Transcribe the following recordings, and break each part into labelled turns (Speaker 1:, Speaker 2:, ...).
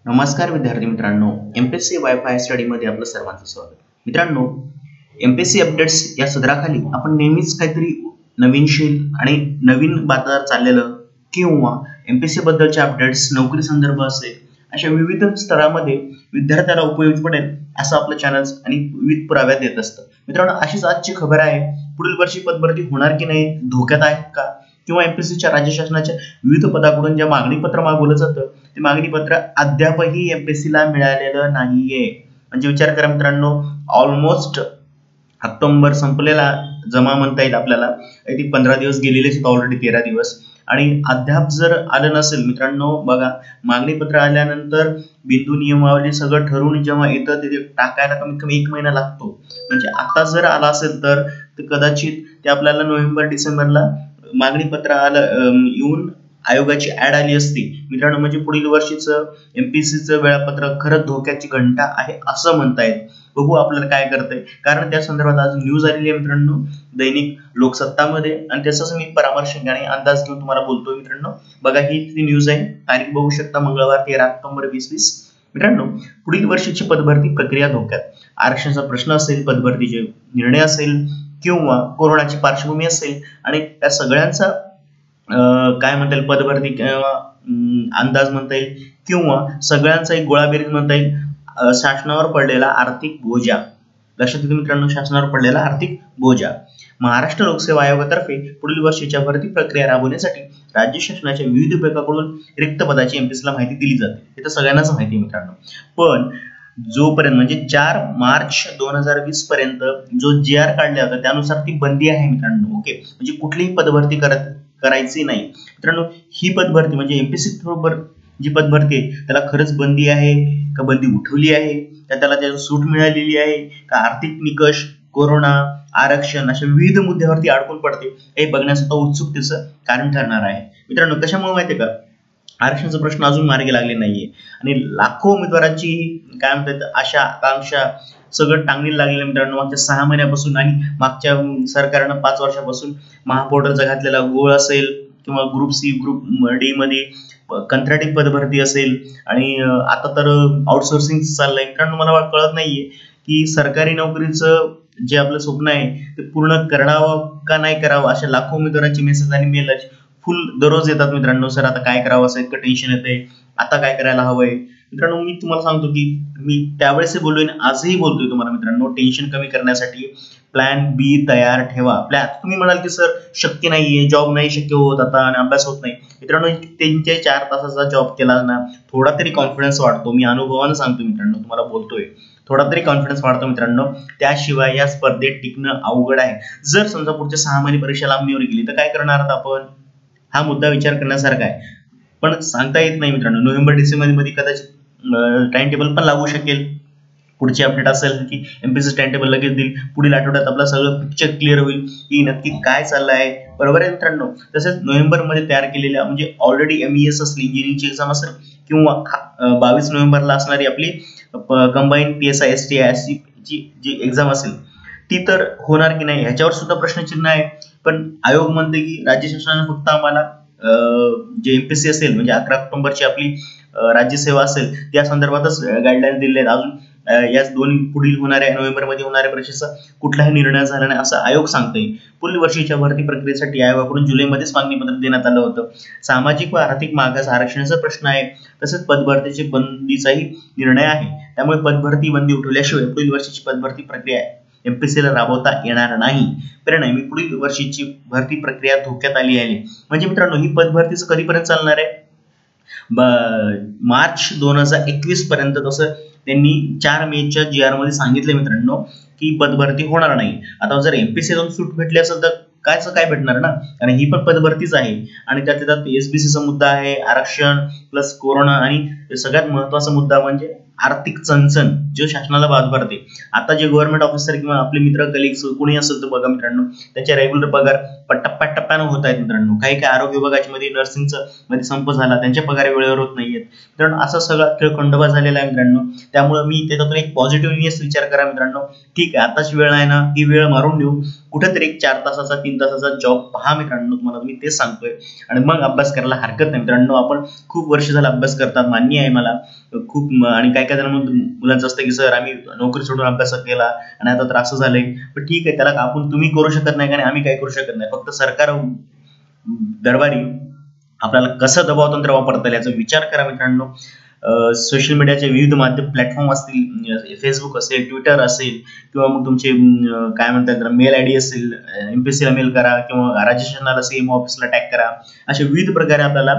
Speaker 1: नमस्कार विद्यार्थी मित्रांनो, एमपीएससी वायफाय स्टडी मध्ये आपलं सर्वांचं स्वागत. मित्रांनो, एमपीएससी अपडेट्स या सदराखाली आपण नेहमीच काहीतरी नवीनशील आणि नवीन बाजार चाललेलं किंवा एमपीएससी बद्दलचे अपडेट्स, नोकरी संदर्भ असेल अशा विविध स्तरामध्ये विद्यार्थ्याला उपयोगी पडेल असं आपलं चॅनल्स आणि विविध पुराव्यात देत असतं. मित्रांनो, अशीच आजची खबर आहे. पुढील वर्षी पदभरती होणार की नाही, धोक्यात आहेत का, किंवा एमपीएससीच्या राज्य शासनाच्या विविध पदाकडून जे मागणी पत्र मागवलं जातं ते मागणी पत्र अद्यापही एमपीएससीला मिळालेलं नाहीये. म्हणजे विचार करा मित्रांनो, ऑलमोस्ट ऑक्टोबर संपलेला जमा म्हणता येईल आपल्याला. ती 15 दिवस गेलेलेच ऑलरेडी 13 दिवस, आणि अद्याप जर आलं नसेल मित्रांनो, बघा मागणी पत्र आल्यानंतर बिंदू नियमावली सगळं ठरवून जेव्हा येतं ते टाकायला कमीत कमी 1 महिना लागतो. म्हणजे आता जर आला असेल तर कदाचित ते आपल्याला नोव्हेंबर डिसेंबरला मागणी पत्र आलं येऊन आयोगाची ऍड आली असती मित्रांनो. म्हणजे पुढील वर्षीचं एमपीएससीचं वेळापत्रक खरंच धोक्याची घंटा आहे असं म्हणता येईल. बघू आपल्याला काय करतंय, कारण त्या संदर्भात आज न्यूज आलेली आहे मित्रांनो दैनिक लोकसत्तामध्ये, आणि त्याचाच मी परामर्श आणि अंदाज घेऊन तुम्हाला बोलतोय मित्रांनो. बघा ही ती न्यूज आहे, तारीख बघू शकता, मंगळवार 13 ऑक्टोबर 2020. मित्रांनो, पुढील वर्षीची पदभरती प्रक्रिया धोक्यात. आरक्षणाचा प्रश्न असेल, पदभरतीचे निर्णय असेल किंवा कोरोनाची पार्श्वभूमी असेल, आणि त्या सगळ्यांचा काय म्हणता येईल, पदभरती किंवा अंदाज म्हणता येईल किंवा सगळ्यांचा एक गोळाबेरीज म्हणता येईल. शासनावर पडलेला आर्थिक बोजा. लक्षात येतं मित्रांनो, शासनावर पडलेला आर्थिक बोजा. महाराष्ट्र लोकसेवा आयोगातर्फे पुढील वर्षीच्या भरती प्रक्रिया राबवण्यासाठी राज्य शासनाच्या विविध विभागाकडून रिक्त पदाची एमपीएससीला माहिती दिली जाते. हे तर सगळ्यांनाच माहिती आहे मित्रांनो. पण जोपर्यंत म्हणजे 4 मार्च 2020 पर्यंत जो जीआर काढला होता त्यानुसार ती बंदी आहे मित्रांनो. ओके, म्हणजे कुठलीही पदभरती करायची नाही मित्रांनो. ही पदभरती म्हणजे एमपीएससी बरोबर जी पदभरती आहे त्याला खरंच बंदी आहे का, बंदी उठवली आहे का, त्याला त्याची सूट मिळालेली आहे का, आर्थिक निकष, कोरोना, आरक्षण अशा विविध मुद्द्यावरती अडकून पडते, हे बघण्यासाठी उत्सुकतेचं कारण ठरणार आहे मित्रांनो. कशामुळे माहितीये का, आरक्षणाचा प्रश्न अजून मार्गी लागले नाहीये आणि लाखो उमेदवारांची काय म्हणतात आशा आकांक्षा सगळं टांगणीला लागलेलं मित्रांनो. मागच्या 6 महिन्यापासून आणि मागच्या सरकारनं 5 वर्षापासून महापोर्टलचा घातलेला गोळ असेल किंवा ग्रुप सी, ग्रुप डी मध्ये कंत्राटी पदभरती असेल, आणि आता तर आउटसोर्सिंग चाललंय मित्रांनो. मला कळत नाहीये की सरकारी नोकरीचं जे आपलं स्वप्न आहे ते पूर्ण करावं का नाही करावं, अशा लाखो उमेदवारांची मेसेज आणि मेल फुल दररोज येतात मित्रांनो. सर आता काय करावं, असं इतकं टेन्शन येतंय, आता काय करायला हवंय मित्रांनो. मी तुम्हाला सांगतो की मी त्यावेळेस बोललोय, आजही बोलतोय तुम्हाला मित्रांनो, टेन्शन कमी करण्यासाठी प्लॅन बी तयार ठेवा. तुम्ही म्हणाल की सर शक्य नाहीये, जॉब नाही शक्य होत आता आणि अभ्यास होत नाही मित्रांनो. 3 ते 4 तासाचा जॉब केला ना, थोडा तरी कॉन्फिडन्स वाढतो. मी अनुभवानं सांगतो मित्रांनो, तुम्हाला बोलतोय, थोडा तरी कॉन्फिडन्स वाढतो मित्रांनो. त्याशिवाय या स्पर्धेत टिकणं अवघड आहे. जर समजा पुढच्या 6 महिने परीक्षा लांबणीवर गेली तर काय करणार आहात आपण, हा मुद्दा विचार करण्यासारखा आहे. पण सांगता येत नाही मित्रांनो. नोव्हेंबर डिसेंबर मध्ये कदाचित टाइम टेबल पण लागू शकेल. पुढची अपडेट असेल की एमपीएससी टाइम टेबल लगेच देईल. पुढील आठवड्यात आपलं सगळं पिक्चर क्लिअर होईल की नक्की काय चाललं आहे, बरोबर आहे मित्रांनो. तसेच नोव्हेंबर मध्ये तयार केलेल्या म्हणजे ऑलरेडी एमईएस असली, इंजिनिअरिंगची एक्झाम असेल किंवा 22 नोव्हेंबरला असणारी आपली कंबाईन पीएसआय एसटी जी एक्झाम असेल ती तर होणार की नाही ह्याच्यावर सुद्धा प्रश्नचिन्ह आहे. पण आयोग म्हणते की राज्य शासनाने फक्त आम्हाला जे एमपीएससी असेल म्हणजे 11 ऑक्टोबरची आपली राज्यसेवा असेल त्या संदर्भातच गाईडलाईन दिलेल्या आहेत. अजून याच दोन्ही पुढील होणाऱ्या नोव्हेंबर मध्ये होणाऱ्या परीक्षेचा कुठलाही निर्णय झाला नाही असं आयोग सांगतोय. पुढील वर्षीच्या भरती प्रक्रियेसाठी आयोगाकडून जुलैमध्येच मागणी पत्र देण्यात आलं होतं. सामाजिक व आर्थिक मागास आरक्षणाचा प्रश्न आहे, तसेच पदभरतीची बंदीचाही निर्णय आहे. त्यामुळे पदभरती बंदी उठवल्याशिवाय पुढील वर्षीची पदभरती प्रक्रिया एमपीएससीला राबवता येणार नाही. परिणामी पुढील वर्षीची भरती प्रक्रिया धोक्यात आली आहे. म्हणजे मित्रांनो, ही पदभरतीचं कधीपर्यंत चालणार आहे, मार्च 2021 पर्यंत. तसं त्यांनी 4 मेच्या जीआर मध्ये सांगितले मित्रांनो की पदभरती होणार नाही. आता जर एमपीएससीतून सूट भेटली असेल तर काय भेटणार ना, कारण ही पण पदभरतीच आहे आणि त्यात एसबीसीचा मुद्दा आहे, आरक्षण प्लस कोरोना, आणि सगळ्यात महत्वाचा मुद्दा म्हणजे आर्थिक चणचण जो शासनाला भाग पडते. आता जे गव्हर्नमेंट ऑफिसर किंवा आपले मित्र कलिग्स कोणी असेल तर बघा मित्रांनो, त्यांचे रेग्युलर पगार टप्प्याटप्प्यानं होत आहेत मित्रांनो. काही काही आरोग्य विभागाच्या मध्ये नर्सिंगचं मध्ये संप झाला, त्यांचे पगार वेळेवर होत नाहीयेत मित्रांनो. असा सगळा खेळखंडोबा झालेला आहे मित्रांनो. त्यामुळे मी त्याच्यातून एक पॉझिटिव्हनेस विचार करा मित्रांनो. ठीक आहे, आताच वेळ आहे ना, ही वेळ मारून देऊ, कुठेतरी एक 4 तासाचा 3 तासाचा जॉब पहा मित्रांनो. तुम्हाला मी तेच सांगतोय आणि मग अभ्यास करायला हरकत नाही मित्रांनो. आपण खूप वर्ष झाला अभ्यास करतात, मान्य आहे मला खूप. आणि काय काय जण मुलांचं असतं की सर आम्ही नोकरी सोडून अभ्यास केला आणि आता तर असं झालंय. पण ठीक आहे, त्याला आपण तुम्ही करू शकत नाही आणि आम्ही काय करू शकत नाही. फक्त सरकार दरबारी आपल्याला कसं दबाव तंत्र वापरता येईल याचा विचार करा मित्रांनो. सोशल मीडियाचे विविध माध्यम प्लॅटफॉर्म असतील, फेसबुक असेल, ट्विटर असेल किंवा मग तुमचे काय म्हणतात मेल आयडी असेल, एमपीएससीला मेल करा किंवा राज्य शासनाला सीएम ऑफिसला टॅग करा. अशा विविध प्रकारे आपल्याला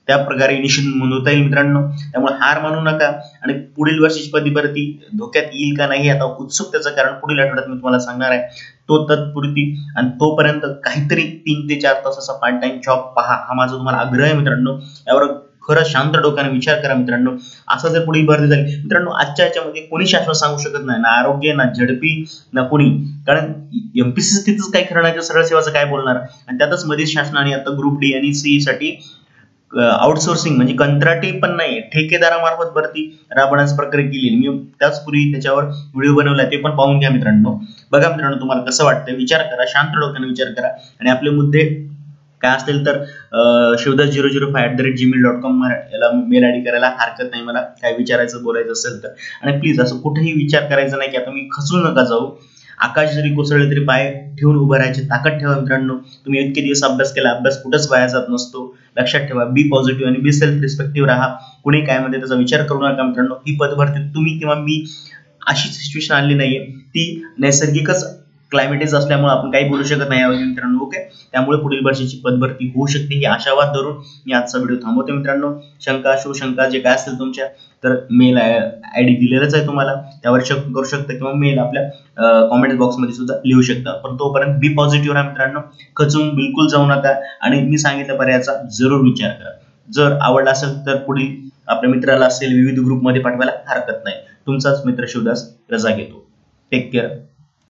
Speaker 1: त्या प्रकारे इनिशिएटिव्ह नोंदवता येईल मित्रांनो. त्यामुळे हार मानू नका आणि पुढील वर्षीची पदी भरती धोक्यात येईल का नाही आता उत्सुकतेचं कारण पुढील आठवड्यात मी तुम्हाला सांगणार आहे. तो तत्पुरती आणि तोपर्यंत काहीतरी 3 ते 4 तासाचा पार्ट टाइम जॉब पहा, हा माझा तुम्हाला आग्रह आहे मित्रांनो. यावर खरं शांत डोक्याने विचार करा मित्रांनो. असं जर पुढील भरती झाली मित्रांनो, आजच्या याच्यामध्ये कोणी शाश्वत सांगू शकत नाही, ना आरोग्य ना झडपी ना कोणी. कारण एमपीएससी तिथंच काय खरं नाही, सरळ सेवाचं काय बोलणार. आणि त्यातच मध्येच शासनाने आता ग्रुप डी आणि सी साठी आउटसोर्सिंग म्हणजे कंत्राटी पण नाही, ठेकेदारामार्फत भरती राबवण्याचा प्रकारे केली. मी त्याचपूर्वी त्याच्यावर व्हिडिओ बनवला, ते पण पाहून घ्या मित्रांनो. बघा मित्रांनो, तुम्हाला कसं वाटतं विचार करा, शांत डोक्याने विचार करा. आणि आपले मुद्दे काय असतील तर शिवदास005@gmail.com याला मेल आयडी करायला हरकत नाही मला, काय विचारायचं बोलायचं असेल तर. आणि प्लीज असं कुठेही विचार करायचा नाही की आता मी खचू नका जाऊ. आकाश जरी कोसळले तरी पाय ठेवून उभं राहायची ताकद ठेवा मित्रांनो. तुम्ही इतके दिवस अभ्यास केला, अभ्यास कुठंच वाया जात नसतो. लक्षात ठेवा, बी पॉझिटिव्ह आणि बी सेल्फ रिस्पेक्टिव्ह राहा. कुणी काय म्हणते त्याचा विचार करू नका मित्रांनो. ही पदभरती तुम्ही किंवा मी अशी सिच्युएशन आली नाहीये, ती नैसर्गिकच क्लायमेटेज असल्यामुळे आपण काही बोलू शकत नाही यावर मित्रांनो. ओके, त्यामुळे पुढील वर्षीची पदभरती होऊ शकते ही आशावाद धरून मी आजचा व्हिडिओ थांबवतो मित्रांनो. शंका शिवशंका जे काय असतील तुमच्या तर मेल आयडी दिलेलाच आहे तुम्हाला, त्यावर चेक करू शकता किंवा मेल आपल्या कॉमेंट बॉक्समध्ये सुद्धा लिहू शकता. पण तोपर्यंत बी पॉझिटिव्ह राहा मित्रांनो, खचून बिलकुल जाऊ नका आणि मी सांगितल्या पर्यायाचा जरूर विचार करा. जर आवडला असेल तर पुढील आपल्या मित्राला असेल विविध ग्रुपमध्ये पाठवायला हरकत नाही. तुमचाच मित्र शिवदास रजा घेतो. Take care.